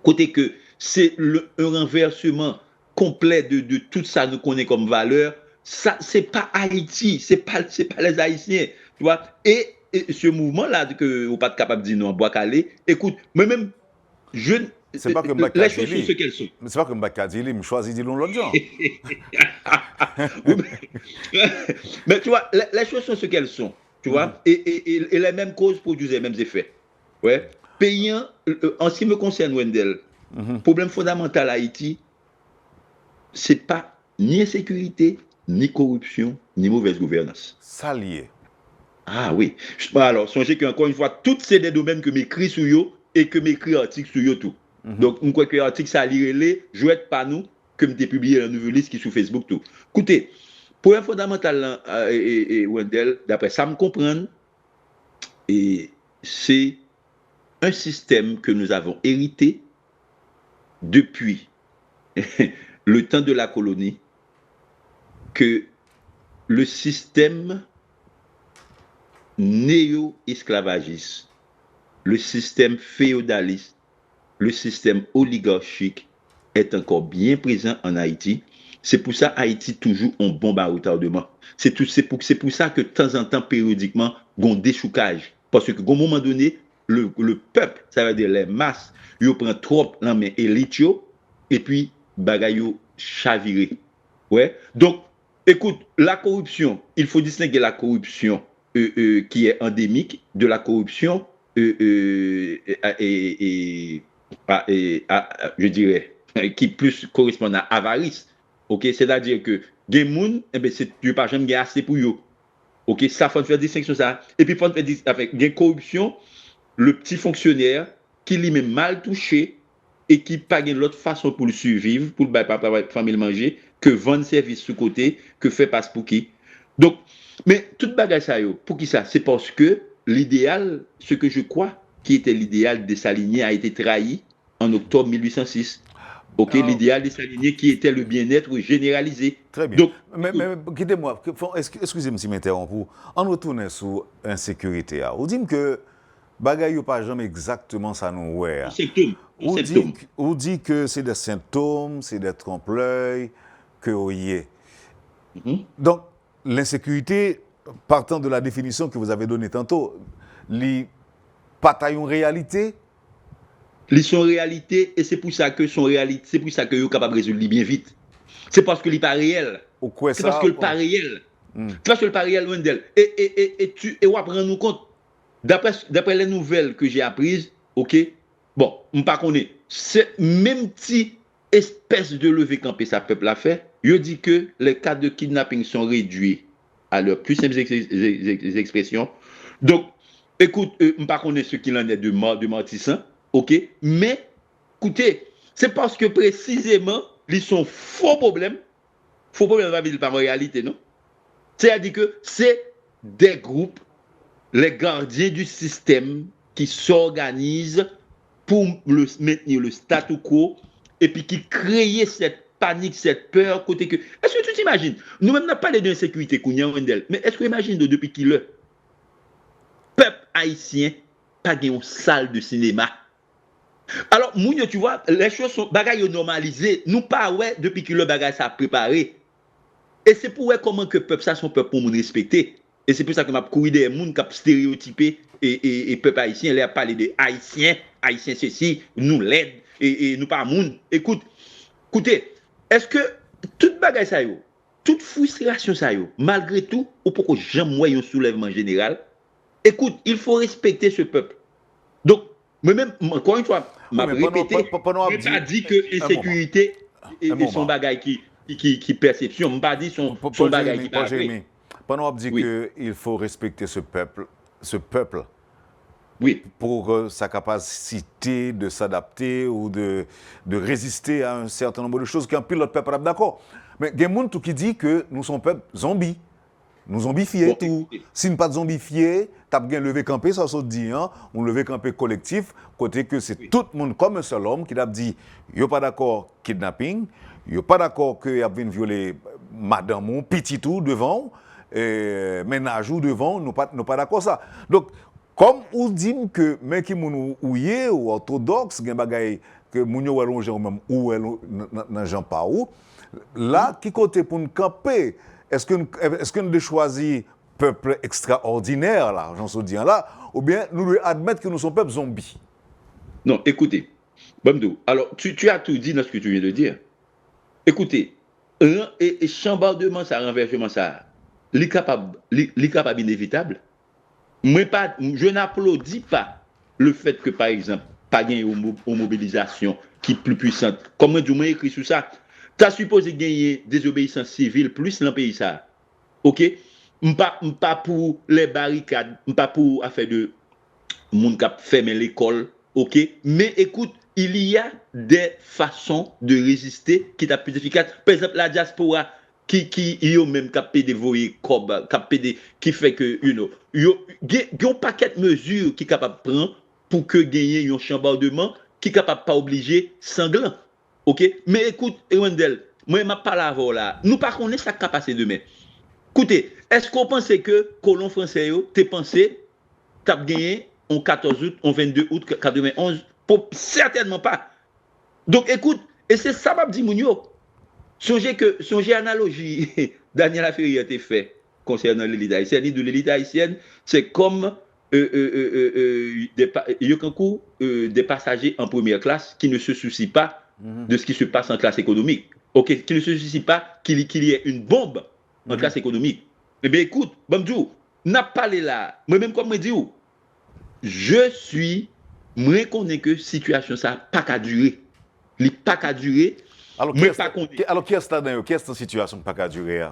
Côté que c'est un renversement complet de tout ça nous connaît comme valeur. Ça, c'est pas Haïti, c'est pas les Haïtiens, tu vois. Et ce mouvement-là que vous pas capable de dire non, Bois-Calais, écoute, moi-même, c'est pas que les choses sont ce qu'elles sont. Mais c'est pas que Mbakadili me choisit de l'autre genre. Mais tu vois, les choses sont ce qu'elles sont, tu vois, et les mêmes causes produisent les mêmes effets. Ouais. Payant, en ce qui me concerne, Wendell, problème fondamental à Haïti, c'est pas ni insécurité, ni corruption, ni mauvaise gouvernance. Ça lié. Ah oui. Alors, songez qu'encore une fois, tous ces des domaines que m'écris sur eux et que m'écris article sur eux tout. Donc, je crois que l'article, ça lire les, je vais pas nous, que m'ai publié la nouvelle liste qui est sur Facebook tout. Écoutez, problème fondamental, et Wendell, d'après ça me comprendre, et c'est un système que nous avons hérité depuis le temps de la colonie, que le système néo-esclavagiste, le système féodaliste, le système oligarchique est encore bien présent en Haïti. C'est pour ça Haïti toujours en bombe à retardement. C'est pour ça que de temps en temps, périodiquement, il y a un déchoucage. Parce qu'à un moment donné, le peuple, ça veut dire les masses, ils prennent trop la main élite et puis bagay yo chaviré. Ouais. Donc, écoute, la corruption, il faut distinguer la corruption qui est endémique de la corruption je dirais, qui plus correspond à avarice. Ok, c'est-à-dire que des gens, tu n'as pas jamais assez pour eux. OK, ça faut faire distinction ça. Et puis faut faire avec gain corruption, le petit fonctionnaire qui lui-même mal touché et qui pas gain l'autre façon pour le survivre, pour le papa famille manger que vendre service sous côté, que fait passe pour qui. Donc mais toute bagage ça yo, pour qui ça? C'est parce que l'idéal, ce que je crois qui était l'idéal de s'aligner a été trahi en octobre 1806. OK, l'idéal de s'aligner qui était le bien-être généralisé. Très bien. Donc, mais quittez-moi, excusez-moi si je m'interromps. On retourne sur l'insécurité. Vous dites que bagay yo pas jamais exactement ça nous ouais. Ou dit que c'est des symptômes, c'est des trompe-l'œil, que vous y est. Donc, l'insécurité, partant de la définition que vous avez donnée tantôt, les pas une réalité. Ils sont réalité et c'est pour ça que son réalité, c'est pour ça que yo capable résoudre bien vite. C'est parce que il pas réel. C'est parce que le pas réel. C'est parce que le pas réel Wendell. Et on va prendre nous compte d'après les nouvelles que j'ai apprises, OK? Bon, on pas connaît. C'est même si espèce de lever campé ça peuple a fait, je dis que les cas de kidnapping sont réduits à leurs plus simples expressions. Donc, écoute, on pas connaît ce qu'il en est de Martissan. OK, mais écoutez, c'est parce que précisément, ils sont faux problèmes va dire pas en réalité, non? C'est-à-dire que c'est des groupes, les gardiens du système qui s'organisent pour maintenir le statu quo et puis qui créent cette panique, cette peur côté que. Est-ce que tu t'imagines? Nous-mêmes, on n'a pas parlé d'insécurité, Wendell, mais est-ce que tu imagines depuis qu'il le peuple haïtien pas une salle de cinéma? Alors, Mounio, tu vois, les choses sont bagailles normalisées. Nous pas ouais depuis que le bagage ça préparé. Et c'est pour voir comment que peuple ça son peuple pour nous respecter. Et c'est pour ça que m'a couru des gens qui stéréotypé et peuple haïtien, il a parlé de haïtiens ceci, nous l'aide et nous pas moun. Écoutez, est-ce que toute bagage ça yo, toute frustration ça yo, malgré tout, ou pourquoi jamais un soulèvement général? Écoute, il faut respecter ce peuple. Donc moi-même, encore une fois, m'a répété, je pas dit que l'insécurité est son bagage qui perception, je pas dit son bagage qui parle. Pendant on dit qu'il faut respecter ce peuple, oui, pour sa capacité de s'adapter ou de résister à un certain nombre de choses qu'un pilote peuple est d'accord. Mais il y a des gens qui disent que nous sommes peuple zombie. Nous zombifiés tout. Si nous pas zombifiés, t'as bien levé campé, ça se dit, hein, on levé campé collectif, côté que c'est tout le monde comme un seul homme qui a dit, yo pas d'accord kidnapping, yo pas d'accord que y a venu violer madame ou petit tout devant, ménage ou devant, nous pas d'accord ça. Donc comme on dit que mais qui moun ouye ou orthodoxe, gen bagay que moun yo allongé ou même ou nan Jean pas ou, là qui côté pour nous camper. Est-ce que nous devons choisir peuple extraordinaire, là, j'en suis disant là, ou bien nous devons admettre que nous sommes peuple zombie? Non, écoutez, Bamdou, alors tu as tout dit dans ce que tu viens de dire. Écoutez, et chambardement, ça, renversement, ça, les capables inévitable. Je n'applaudis pas le fait que, par exemple, pas gagner une mobilisation qui est plus puissante. Comme moi, je écrit sur ça. Tu as supposé gagner des obéissances civiles plus dans le pays ça. OK? Pas pour les barricades, pas pour affaire de monde qui a fermé l'école, OK? Mais écoute, il y a des façons de résister qui sont plus efficaces. Par exemple, la diaspora qui yo même capé de voyer cob, qui fait que yo un paquet de mesures qui capable prendre pour que gagner un chambardement qui capable pas obligé sanglant. OK, mais écoute, Wendell, moi, je ne parle pas là. Nous ne connaissons pas ce qui va passer demain. Écoutez, est-ce qu'on pense que colon français, tu pensé, tu as gagné en 14 août, en 22 août 91? Certainement pas. Donc, écoute, et c'est ça que je dis, songez analogie, Daniel Affaire a été fait concernant l'élite haïtienne. De l'élite haïtienne, c'est comme des passagers en première classe qui ne se soucient pas de ce qui se passe en classe économique. OK, qui ne se soucie pas qu'il y ait une bombe en classe économique. Eh bien, écoute, Bamdou, n'a pas là. Moi-même, comme je dis, je reconnais que la situation, ça n'a pas qu'à durer. Il n'a pas qu'à durer. Alors, qui est-ce dans la situation pas qu'à durer?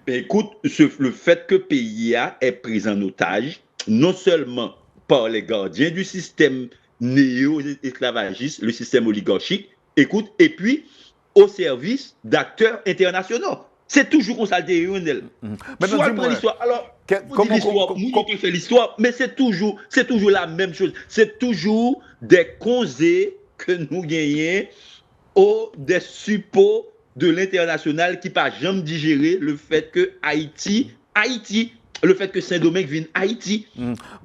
Ben, écoute, le fait que PIA est pris en otage, non seulement par les gardiens du système néo-esclavagiste, le système oligarchique, écoute, et puis au service d'acteurs internationaux. C'est toujours comme ça, Maintenant, soit prend dis-moi, l'histoire. Alors, on dit comment, l'histoire, moi qui fait l'histoire, mais c'est toujours la même chose. C'est toujours des causés que nous gagnons ou des suppôts de l'international qui pas jamais digéré le fait que Haïti, le fait que Saint-Domingue vienne Haïti.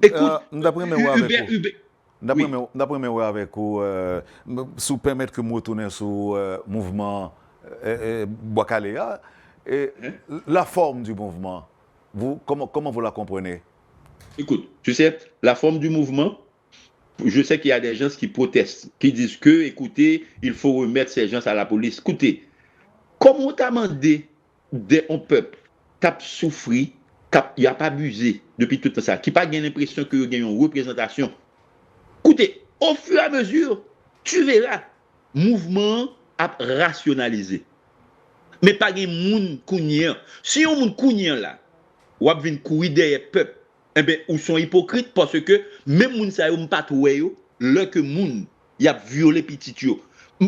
Écoute, d'après mes avec Hubert, vous, oui. d'après mes avec vous, si vous permettez que je retourne sur le mouvement Boakalea, et la forme du mouvement, comment vous la comprenez? Écoute, tu sais, la forme du mouvement, je sais qu'il y a des gens qui protestent, qui disent que, écoutez, il faut remettre ces gens à la police. Écoutez, comment on t'a demandé un peuple qui a souffert, qui n'a pas abusé depuis tout ça, qui n'a pas l'impression qu'il y a une représentation. Écoutez, au fur et à mesure, tu verras, mouvement a rationalisé. Mais pas de monde kounien. Si on monde kounien là, ou ap vinn courir derrière peuple, eh ben ou sont hypocrites parce que même moun sa yo pas trouvé yo, le que moun y a violé petit yo.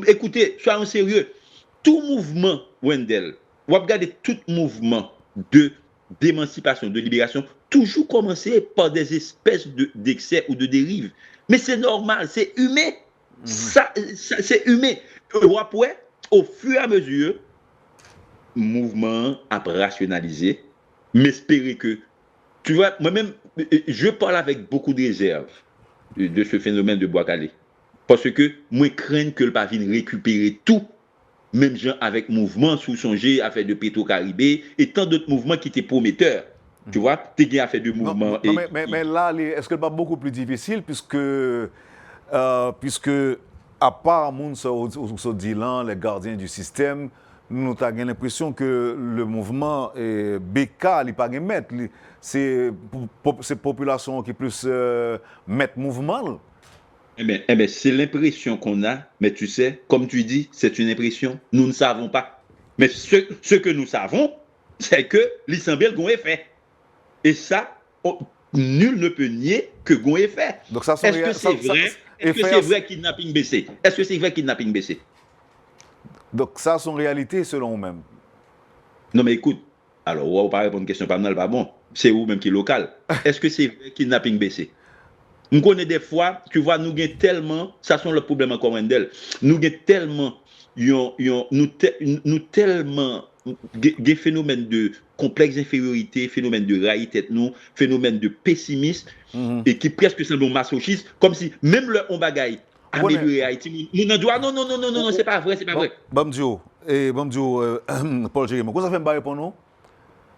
Écoutez, soyons sérieux. Tout mouvement Wendell, ou ap regarder tout mouvement de d'émancipation, de libération, toujours commencer par des espèces d'excès ou de dérives. Mais c'est normal, c'est humain. Ça c'est humain. Ou après, au fur et à mesure, mouvement à rationaliser, m'espérer que, tu vois, moi-même, je parle avec beaucoup de réserve de ce phénomène de Boakale. Parce que moi, je crains que le pas vienne récupérer tout, même gens avec mouvement, sous songer à faire de Petro-Caribé et tant d'autres mouvements qui étaient prometteurs. Tu vois, tu as fait de mouvements. Non, mais là, est-ce que ce n'est pas beaucoup plus difficile puisque à part moun so Dylan, les gardiens du système, nous avons l'impression que le mouvement BK n'est pas mettre. C'est la population qui plus mettre mouvement. Eh bien, c'est l'impression qu'on a, mais tu sais, comme tu dis, c'est une impression, nous ne savons pas. Mais ce que nous savons, c'est que l'Issambel gon effet. Et ça, nul ne peut nier que gon effet. Donc ça Est-ce que c'est vrai? Est-ce que c'est vrai kidnapping baissé? Est-ce que c'est vrai kidnapping baissé? Donc ça, c'est une réalité selon vous-même. Non, mais écoute, alors, on va pas répondre à une question pas bon. C'est vous-même qui est local. Est-ce que c'est vrai kidnapping baissé? Nous connaissons des fois, tu vois, nous avons tellement, ça sont le problème encore Wendell, nous avons tellement, nous tellement, des phénomènes de complexe infériorité, phénomènes de raïté, phénomènes de pessimisme, et qui presque semblent masochistes, comme si même le on bagaille améliorer Haïti, nous ne doit, non, c'est pas vrai, c'est pas vrai. Bamdio, Paul Jérémy, comment ça fait me pour nous?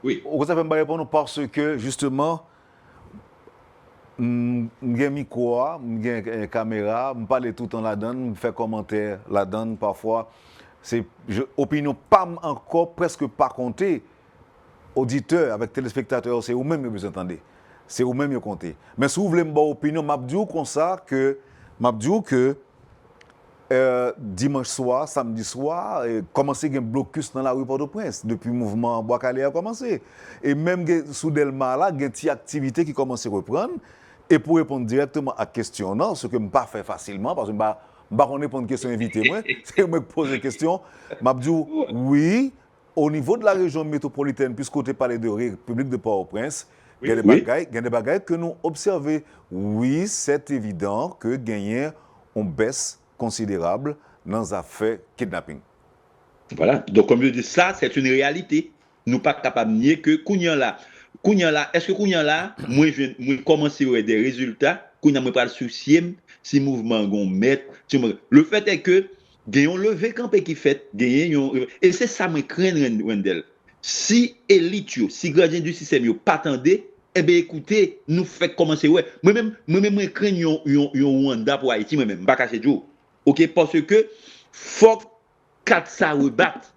Oui. Comment ça fait me pour nous parce que justement, j'ai un micro, j'ai une caméra, je parle tout le temps là-dedans, je fais commentaire là-dedans parfois. C'est opinion pas encore presque pas comptée. Auditeur avec téléspectateurs, c'est vous-même que vous entendez. C'est vous-même qui comptez. Mais si vous voulez me donner opinion, je dis comme ça que dimanche soir, samedi soir, commencé à un blocus dans la rue Port-au-Prince depuis le mouvement Boakale a commencé. Et même sous Delma, là, il y a une activité qui commence à reprendre. Et pour répondre directement à la question, non, ce que je ne peux pas faire facilement, parce que je ne peux pas répondre à une question invitée, c'est moi qui pose la question. Je dis oui, au niveau de la région métropolitaine, puisque tu parlé de la République de Port-au-Prince, il y a des bagailles que nous observons. Oui, c'est évident que gagner une baisse considérable dans les affaires kidnapping. Voilà. Donc, comme je dis, ça, c'est une réalité. Nous ne sommes pas capables de nier que Kounyan là, est-ce que Kounyan là, moi, je commence à voir des résultats, Kounyan ne pas le soucier si le mouvement gon mettre. Le fait est que, gagnons levé campé qui fait, et c'est ça me craint, Wendell. Si élite, si gradient du système, yo pas attendez, eh bien, écoutez, nous fait commencer, ouais. Moi-même, je crains yon Rwanda pour Haïti, moi-même, pas cacher Joe. OK, parce que, faut qu'à ça rebatte.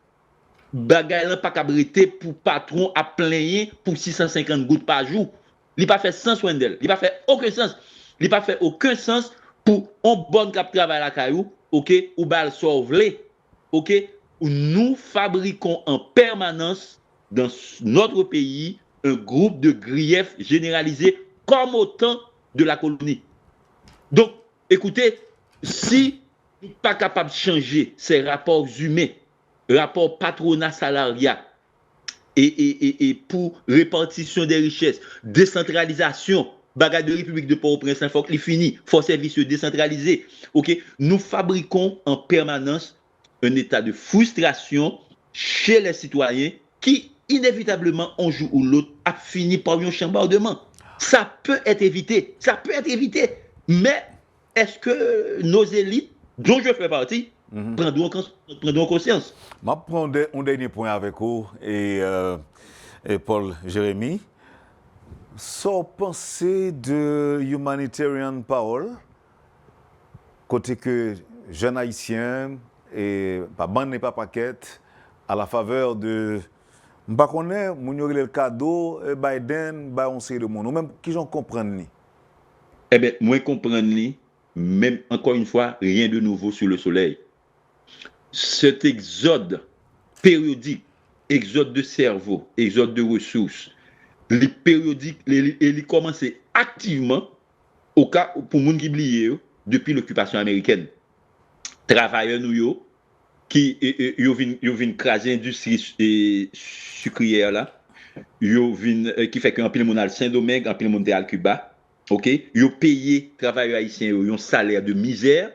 Bagay là pas cabrité pour patron à plein pour 650 gouttes par jour. Il pas fait sens Wendell. Il pas fait aucun sens. Il pas fait aucun sens pour un bon cap travail la caillou, OK, ou bal sauver, OK, où nous fabriquons en permanence dans notre pays un groupe de griefs généralisés comme au temps de la colonie. Donc, écoutez, si nous ne sommes pas capables de changer ces rapports humains, rapports patronat-salariat, et pour répartition des richesses, décentralisation, bagarre de République de Port-au-Prince, il faut qu'il finisse, faut service décentralisé. Ok, nous fabriquons en permanence un état de frustration chez les citoyens qui, inévitablement, un jour ou l'autre, a fini par un chambardement. Ça peut être évité, mais est-ce que nos élites, dont je fais partie, prendront conscience? Je vais prendre un dernier point avec vous et Paul Jérémy. Sans penser de humanitarian power, côté que jeunes haïtiens et pas bande pas paquette à la faveur de m'pas connaît moun yo le cadeau Biden ba on série de monde ou même qui j'en comprendre ni. Eh bien, moi comprendre ni, même encore une fois, rien de nouveau sous le soleil. Cet exode périodique, exode de cerveau, exode de ressources, les périodiques, les commencent activement au cas pour moun qui oublié depuis l'occupation américaine. Travailleurs nous qui yo vinn craser industrie sucrière là, yo vinn qui fait qu'un pile moun al Saint-Domingue, un pile moun al Cuba. OK, yo payé travailleurs haïtiens un salaire de misère.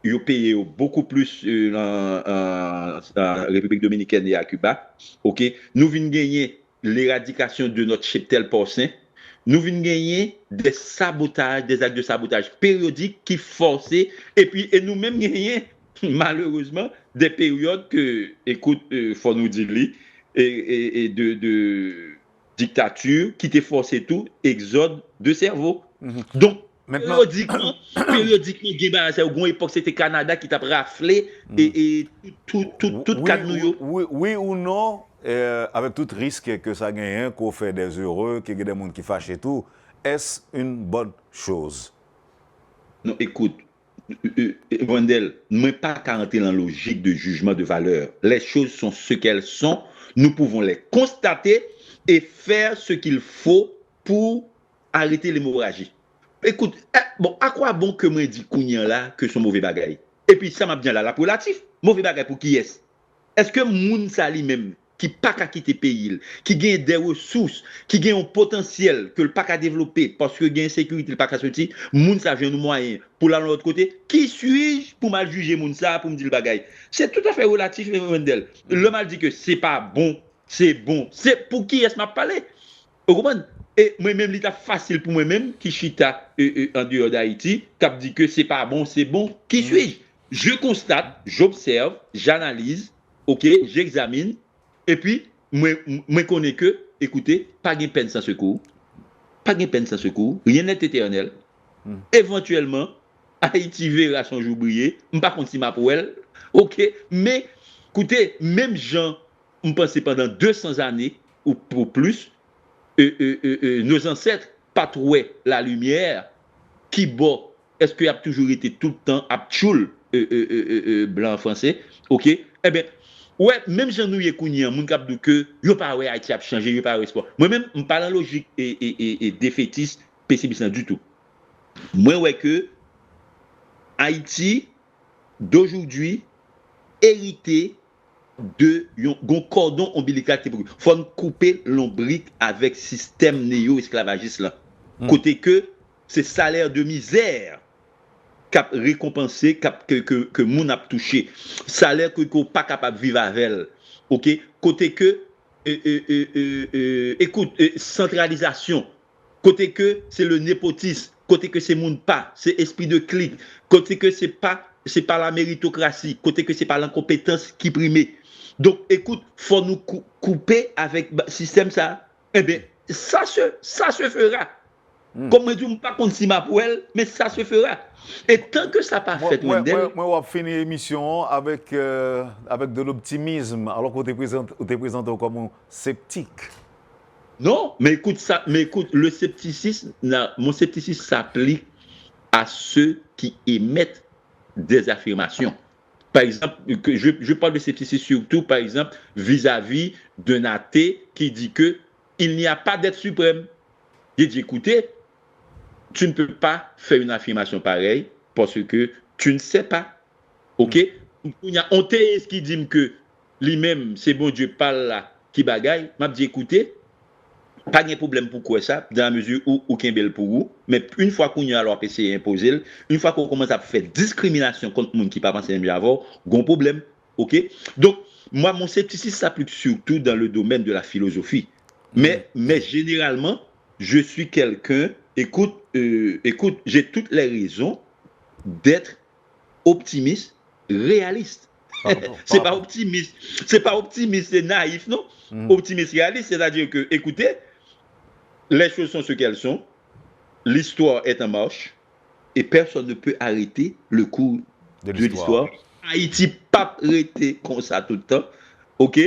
Ils ont payé beaucoup plus en République dominicaine et à Cuba. OK, nous venons gagner l'éradication de notre cheptel porcin. Nous venons gagner des sabotages, des actes de sabotage périodiques qui forcent et nous-mêmes gagner malheureusement des périodes que, écoute, faut nous dire et de dictature qui te forcé tout, exode de cerveau. Donc périodiquement, il y a une époque, c'était Canada qui t'a raflé et tout cadre nous. Oui ou non, avec tout risque que ça gagne, qu'on fait des heureux, qu'il y a des gens qui fâchent et tout, est-ce une bonne chose? Non, écoute, Wendell, ne pas qu'à entrer dans la logique de jugement de valeur. Les choses sont ce qu'elles sont. Nous pouvons les constater et faire ce qu'il faut pour arrêter l'hémorragie. Écoute, bon, à quoi bon que moi dis Kounyan là que son mauvais bagaille? Et puis ça m'a bien là, la relatif. Mauvais bagaille pour qui est-ce? Est-ce que moun sa li même qui pas qu'à quitter pays, qui gagne des ressources, qui gagne un potentiel que le pas qu'à développer parce que gagne sécurité le pas qu'à sortir, moun sa vient nous moyen pour aller de l'autre côté, qui suis-je pour mal juger moun sa pour me dire le bagaille? C'est tout à fait relatif Wendell. Le mal dit que c'est pas bon, c'est bon. C'est pour qui est-ce m'a parlé? Vous comprenez? Et moi-même, il est facile pour moi-même, qui chita en dehors d'Haïti, qui dit que c'est pas bon, c'est bon. Qui suis-je? Je constate, j'observe, j'analyse, ok, j'examine, et puis, moi connais que, écoutez, pas de peine sans secours, rien n'est éternel. Éventuellement, Haïti verra son jour briller, je ne sais pas si ma pour elle, ok, mais, écoutez, même gens, on pensait pendant 200 années, ou pour plus, nos ancêtres patrouaient la lumière qui bon est-ce qu'il a toujours été tout le temps abchoul blanc français OK eh bien ouais même Jean nous Kounyan moun k'ap dou que yo pas ouais Haïti a changé yo pas espoir moi même on parle en logique et défaitiste pessimiste du tout moi ouais que Haïti d'aujourd'hui hérité de un cordon ombilical qui faut couper l'ombilic avec système néo-esclavagiste là côté que c'est salaire de misère cap récompensé que moun a touché salaire que pas capable vivre avec elle OK côté que écoute centralisation côté que c'est le népotisme côté que c'est moun pas c'est esprit de clique côté que c'est pas la méritocratie côté que c'est pas l'incompétence qui prime. Donc, écoute, faut nous couper avec le système ça. Eh bien, ça se fera. Comme je dis, pas contre si ma pour elle, mais ça se fera. Et tant que ça n'a pas fait, moi, on va finir l'émission avec de l'optimisme, alors qu'on te présente comme un sceptique. Non, mais écoute, le scepticisme, mon scepticisme s'applique à ceux qui émettent des affirmations. Par exemple, je parle de scepticisme surtout, par exemple, vis-à-vis d'un athée qui dit que il n'y a pas d'être suprême. Il dit, écoutez, tu ne peux pas faire une affirmation pareille parce que tu ne sais pas. OK? Il y a un théiste qui dit que lui-même, c'est bon Dieu parle là, qui bagaille. M'a dit, écoutez, pas de problème pour quoi ça, dans la mesure où qu'il bel pour vous, mais une fois qu'on y a alors essayé imposer, une fois qu'on commence à faire discrimination contre les gens qui ne pas penser bien avoir, gon problème. OK? Donc, moi, mon scepticisme s'applique surtout dans le domaine de la philosophie. Mais généralement, je suis quelqu'un, écoute, j'ai toutes les raisons d'être optimiste, réaliste. C'est pas optimiste, c'est naïf, non? Optimiste, réaliste, c'est-à-dire que, écoutez, les choses sont ce qu'elles sont, l'histoire est en marche, et personne ne peut arrêter le cours de l'histoire. Haïti pas arrêté comme ça tout le temps, ok?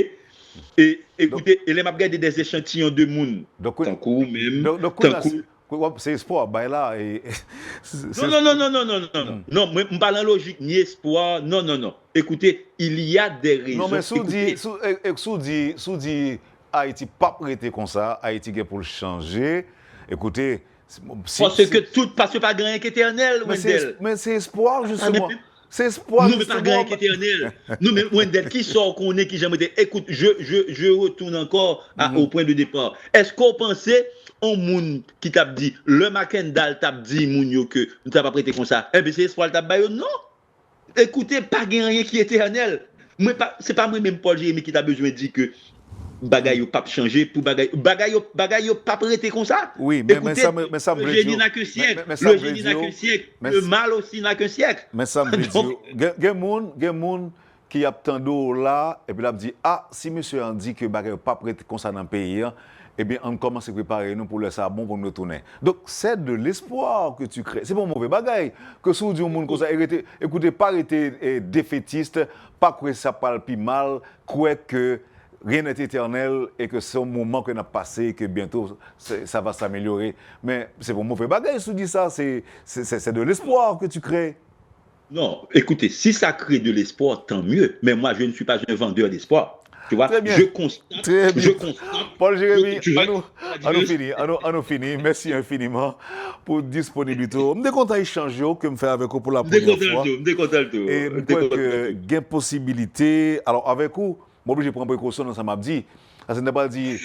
Et écoutez, il m'a regardé des échantillons de monde, tant coup même, c'est espoir, bah là. Non, je ne parle pas en logique, ni espoir, non. Écoutez, il y a des raisons. Non, mais sous dit Haïti pas prêté comme ça, Haïti est pour le changer. Écoutez, parce que pas grand qui éternel, Wendell. Mais c'est espoir, justement. C'est espoir. Nous, mais pas grand qui éternel. Nous, mais Wendell, qui sort qu'on est, qui j'aimerais dire, écoute, je retourne encore au point de départ. Est-ce qu'on pensait on moun qui t'a dit le Mackendal t'a dit moun yo que nous t'a pas prêté comme ça eh bien c'est espoir t'a bayo non écoutez pas rien qui est éternel moi pas c'est pas moi même Paul Jérémie qui t'a besoin de dire que bagay yo pas changer pour bagay yo pas prêté comme ça oui écoutez, mais ça le génie n'a que siècle le génie n'a que siècle le mal aussi n'a que siècle mais ça me dit gen moun qui a tant d'eau là et puis là dit ah si monsieur en dit que bagay yo pas prêté comme ça dans le pays eh bien, on commence à préparer nous pour le sabon pour nous retourner. Donc, c'est de l'espoir que tu crées. C'est pas un mauvais bagaille. Que si vous dites au monde comme ça, écoutez, pas arrêter défaitiste, pas croire que ça parle plus mal, croire que rien n'est éternel et que c'est un moment qu'on a passé, que bientôt ça va s'améliorer. Mais c'est pas un mauvais bagaille, si vous dites ça, c'est de l'espoir que tu crées. Non, écoutez, si ça crée de l'espoir, tant mieux. Mais moi, je ne suis pas un vendeur d'espoir. Tu vois, je constate. Paul Jérémie, on a fini. Merci infiniment pour disponibilité. Je suis content d'échanger que je fais avec vous pour la première fois. Je suis content. Et je crois que il y a une possibilité. Alors, avec vous, je suis obligé de prendre précaution dans ce que je dis. Ça ne pas dire.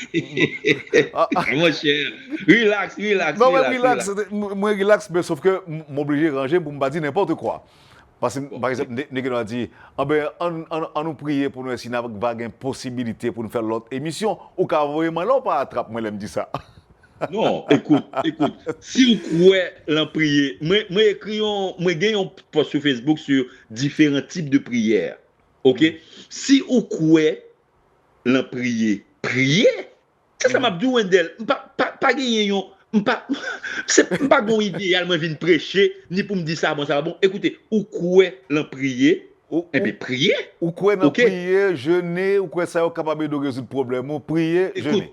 Mon cher, relax. Non, moi, relax, mais sauf que je suis obligé de ranger pour ne pas dire n'importe quoi. Parce que, par exemple, nous avons dit, on nous prier pour nous, si nous avons une possibilité pour nous faire l'autre émission, ou qu'à vraiment là, pas attrape, moi, je me dis ça. Non, écoute, si vous croyez l'en prier, moi, j'ai un post sur Facebook sur différents types de prières. OK? Si vous croyez l'en prier, ça m'a dit, Wendell, pas gagner c'est pas bon idéal moi venir prêcher ni pour me dire ça va bon écoutez ou quoi l'en prier et bien prier ou quoi l'en prier jeûner ou quoi ça est capable de résoudre problème ou prier jeûner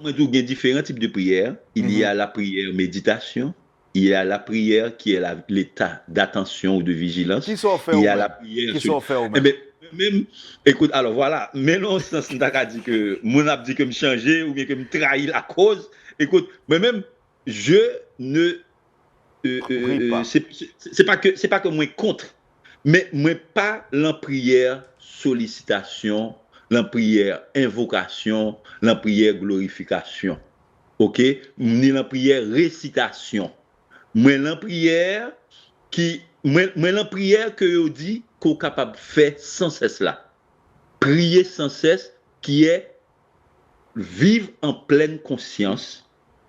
moi il y a différents types de prières il y a la prière méditation il y a la prière qui est l'état d'attention ou de vigilance il y a la prière qui sont faits même écoute alors voilà mais non sens n'a dit que mon a dit que me changer ou bien que me trahir la cause. Écoute, moi-même, je ne. C'est pas que moi contre, mais moi pas l'en prière sollicitation, l'en prière invocation, l'en prière glorification. OK? Ni l'en prière récitation. Moi l'en prière que je dis qu'on est capable de faire sans cesse là. Prier sans cesse qui est vivre en pleine conscience.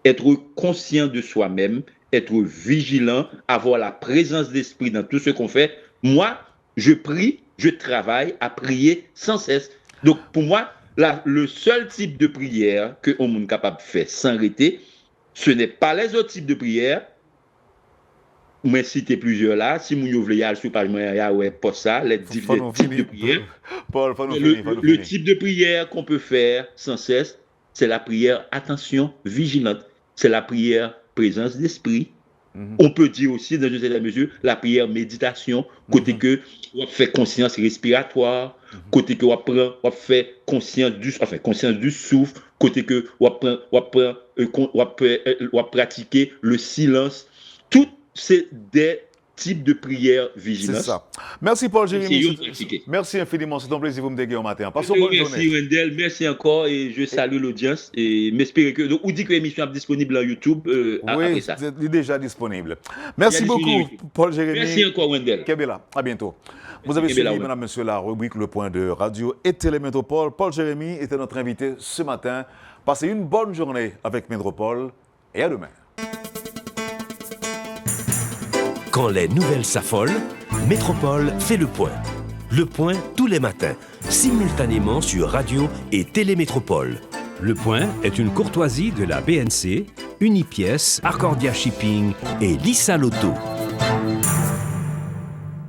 Être conscient de soi-même, être vigilant, avoir la présence d'esprit dans tout ce qu'on fait. Moi, je prie, je travaille à prier sans cesse. Donc, pour moi, le seul type de prière que on est capable de faire sans arrêter, ce n'est pas les autres types de prières. Moi, citer plusieurs là. Si vous voulez aller sur page, ouais, pas ça, les types de prières. Le type de prière qu'on peut faire sans cesse, c'est la prière attention vigilante. C'est la prière présence d'esprit. On peut dire aussi, dans une certaine mesure, la prière méditation, côté que on fait conscience respiratoire, côté que on fait conscience du souffle, côté que on pratiquer le silence. Tout c'est des types de prières vigilance. C'est ça. Merci Paul Jérémy. C'est Merci infiniment. C'est un plaisir de vous me déguer au matin. Passons bonne journée. Merci Wendell, merci encore et je salue l'audience et m'espère que donc, on dit que l'émission est disponible sur YouTube après ça. Oui, déjà disponible. Merci beaucoup Paul Jérémy. Merci encore Wendell. Kebela, à bientôt. Vous avez suivi, mesdames, messieurs, la rubrique Le Point de Radio et Télémétropole. Paul Jérémy était notre invité ce matin. Passez une bonne journée avec Métropole et à demain. Quand les nouvelles s'affolent, Métropole fait le point. Le point tous les matins, simultanément sur Radio et Télémétropole. Le Point est une courtoisie de la BNC, Unipièce, Arcordia Shipping et Lissa Lotto.